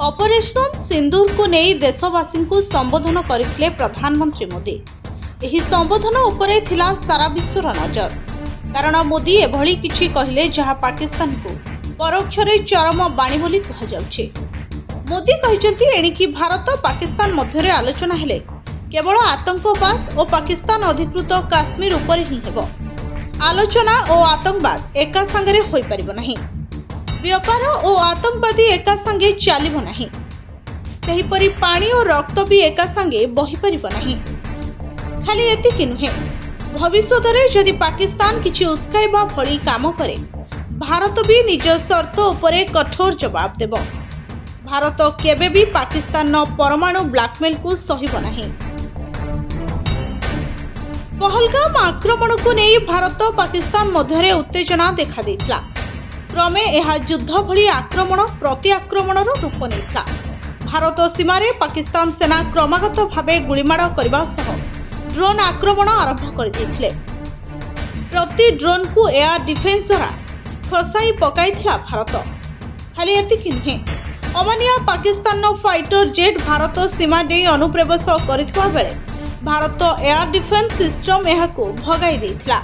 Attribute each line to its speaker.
Speaker 1: Operation सिंदूर को नहीं देशवासी को संबोधन करथिले प्रधानमंत्री मोदी। एही संबोधन उपरे थिला सारा विश्वर नजर, कारण मोदी एभली किछि कहिले जहाँ पाकिस्तान को परोक्षरे चरम बाणी बोली कहा जाउछि। मोदी कहिसंती एणिकी भारत पाकिस्तान मध्यरे आलोचना हेले केवल आतंकवाद और पाकिस्तान अधिकृत काश्मीर उपरे ही हेबो। आलोचना और आतंकवाद एका संगरे होई परिबो नाही। व्यापार और आतंकवादी एका संगे चलिबो नाही। सेहीपरि पानी और रक्त भी एका संगे बही परिबो नाही। खाली एतिकी नुहे, भविष्य रे जदि पाकिस्तान किछि उस्काइबा भली काम करे, भारत भी निज शर्त उपरे कठोर जवाब देबो। भारत केबे भी पाकिस्तान परमाणु ब्लैकमेल को सहिबो नाही। पहलगाम आक्रमण को नहीं भारत पाकिस्तान मध्य उत्तेजना देखा देथिला। क्रमे यह युद्ध भली आक्रमण प्रति आक्रमण रूप नेथिला। भारत सीमारे पाकिस्तान सेना क्रमागत भावे गुलीमाड़ करबा सह ड्रोन आक्रमण आरंभ कर देथिले। प्रति ड्रोन को एयर डिफेंस द्वारा खसाई पकाइथिला भारत। खाली एतिकी नुहे, अमानिया पाकिस्तान फाइटर जेट भारत सीमा दे अनुप्रवेश करथिबा बेले भारत एयर डिफेंस सिस्टम यहाको भगाई देथिला।